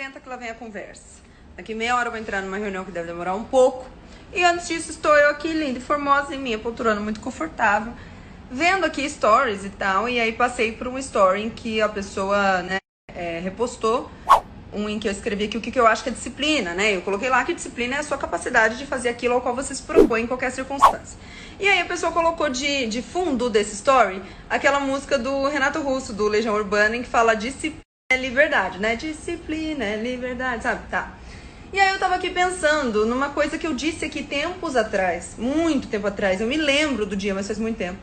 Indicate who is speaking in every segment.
Speaker 1: senta que lá vem a conversa. Daqui meia hora eu vou entrar numa reunião que deve demorar um pouco. E antes disso estou eu aqui, linda e formosa, em minha poltrona muito confortável, vendo aqui stories e tal. E aí passei por um story em que a pessoa, né, repostou um em que eu escrevi aqui o que eu acho que é disciplina, né? Eu coloquei lá que disciplina é a sua capacidade de fazer aquilo ao qual você se propõe em qualquer circunstância. E aí a pessoa colocou de fundo desse story aquela música do Renato Russo, do Legião Urbana, em que fala disciplina é liberdade, né? Disciplina é liberdade, sabe? Tá. E aí eu tava aqui pensando numa coisa que eu disse aqui tempos atrás, muito tempo atrás, eu me lembro do dia, mas faz muito tempo.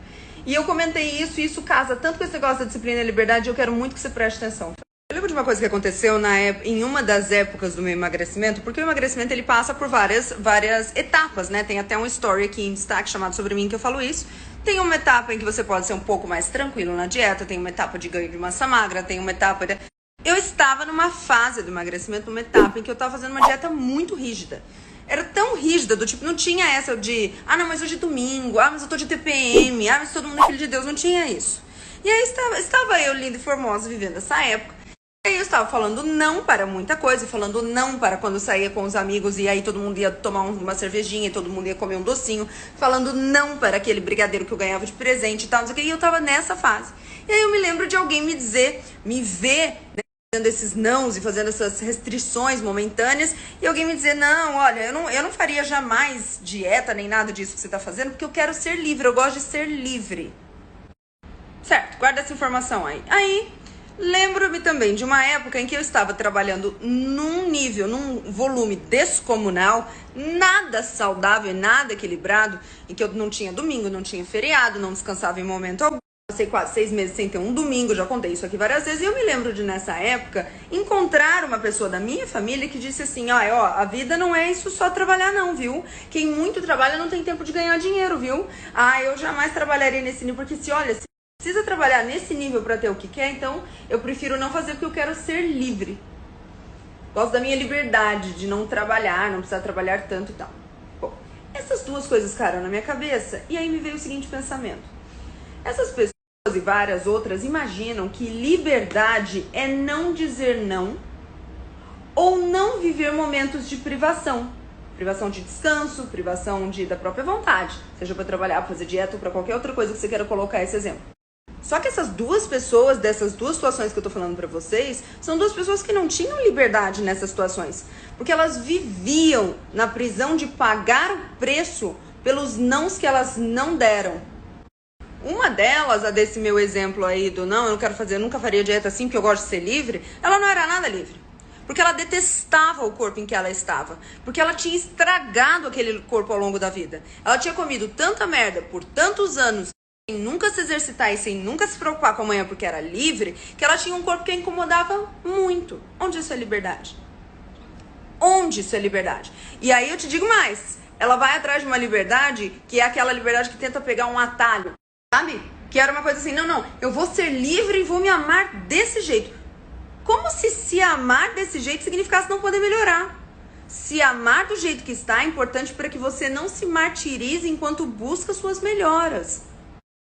Speaker 1: E eu comentei isso, e isso casa tanto com esse negócio da disciplina e liberdade, eu quero muito que você preste atenção. Eu lembro de uma coisa que aconteceu em uma das épocas do meu emagrecimento, porque o emagrecimento ele passa por várias etapas, né? Tem até um story aqui em destaque chamado Sobre Mim que eu falo isso. Tem uma etapa em que você pode ser um pouco mais tranquilo na dieta, tem uma etapa de ganho de massa magra, tem uma etapa de... Eu estava numa fase do emagrecimento, numa etapa em que eu estava fazendo uma dieta muito rígida. Era tão rígida, do tipo, não tinha essa de, não, mas hoje é domingo, mas eu tô de TPM, mas todo mundo é filho de Deus, não tinha isso. E aí estava eu, linda e formosa, vivendo essa época. E aí eu estava falando não para muita coisa, falando não para quando eu saía com os amigos e aí todo mundo ia tomar uma cervejinha e todo mundo ia comer um docinho, falando não para aquele brigadeiro que eu ganhava de presente e tal, não sei o que, e eu estava nessa fase. E aí eu me lembro de alguém me ver, né, fazendo esses nãos e fazendo essas restrições momentâneas, e alguém me dizer, não, olha, eu não faria jamais dieta nem nada disso que você está fazendo, porque eu quero ser livre, eu gosto de ser livre. Certo, guarda essa informação aí. Aí, lembro-me também de uma época em que eu estava trabalhando num nível, num volume descomunal, nada saudável, nada equilibrado, em que eu não tinha domingo, não tinha feriado, não descansava em momento algum. Passei quase 6 meses sem ter um domingo, já contei isso aqui várias vezes, e eu me lembro de, nessa época, encontrar uma pessoa da minha família que disse assim, a vida não é isso só trabalhar não, viu? Quem muito trabalha não tem tempo de ganhar dinheiro, viu? Eu jamais trabalharia nesse nível, porque se precisa trabalhar nesse nível para ter o que quer, então eu prefiro não fazer porque eu quero ser livre. Gosto da minha liberdade de não trabalhar, não precisar trabalhar tanto e tal. Bom, essas duas coisas ficaram na minha cabeça, e aí me veio o seguinte pensamento. Essas pessoas e várias outras imaginam que liberdade é não dizer não ou não viver momentos de privação. Privação de descanso, privação da própria vontade. Seja para trabalhar, para fazer dieta ou para qualquer outra coisa que você queira colocar esse exemplo. Só que essas duas pessoas, dessas duas situações que eu tô falando pra vocês, são duas pessoas que não tinham liberdade nessas situações. Porque elas viviam na prisão de pagar o preço pelos nãos que elas não deram. Uma delas, a desse meu exemplo aí do não, eu não quero fazer, eu nunca faria dieta assim porque eu gosto de ser livre, ela não era nada livre. Porque ela detestava o corpo em que ela estava. Porque ela tinha estragado aquele corpo ao longo da vida. Ela tinha comido tanta merda por tantos anos, sem nunca se exercitar e sem nunca se preocupar com a manhã porque era livre, que ela tinha um corpo que a incomodava muito. Onde isso é liberdade? Onde isso é liberdade? E aí eu te digo mais, ela vai atrás de uma liberdade que é aquela liberdade que tenta pegar um atalho, sabe? Que era uma coisa assim, não, eu vou ser livre e vou me amar desse jeito. Como se amar desse jeito significasse não poder melhorar. Se amar do jeito que está é importante para que você não se martirize enquanto busca suas melhoras.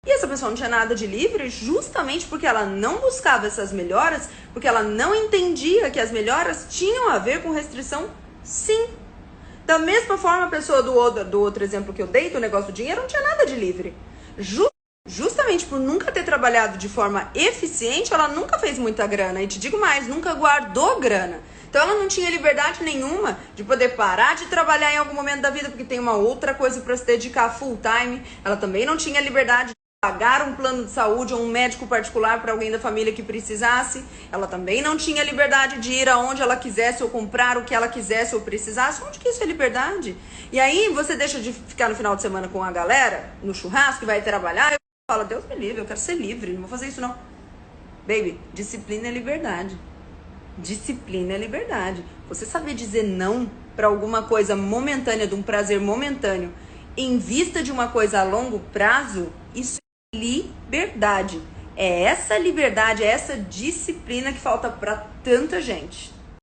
Speaker 1: E essa pessoa não tinha nada de livre justamente porque ela não buscava essas melhoras, porque ela não entendia que as melhoras tinham a ver com restrição, sim. Da mesma forma, a pessoa do outro exemplo que eu dei, do negócio do dinheiro, não tinha nada de livre. Justamente por nunca ter trabalhado de forma eficiente, ela nunca fez muita grana. E te digo mais, nunca guardou grana. Então ela não tinha liberdade nenhuma de poder parar de trabalhar em algum momento da vida, porque tem uma outra coisa para se dedicar full time. Ela também não tinha liberdade de pagar um plano de saúde ou um médico particular para alguém da família que precisasse. Ela também não tinha liberdade de ir aonde ela quisesse ou comprar o que ela quisesse ou precisasse. Onde que isso é liberdade? E aí você deixa de ficar no final de semana com a galera, no churrasco, e vai trabalhar. Fala, Deus me livre, eu quero ser livre, não vou fazer isso não. Baby, disciplina é liberdade. Disciplina é liberdade. Você saber dizer não para alguma coisa momentânea, de um prazer momentâneo, em vista de uma coisa a longo prazo, isso é liberdade. É essa liberdade, é essa disciplina que falta para tanta gente.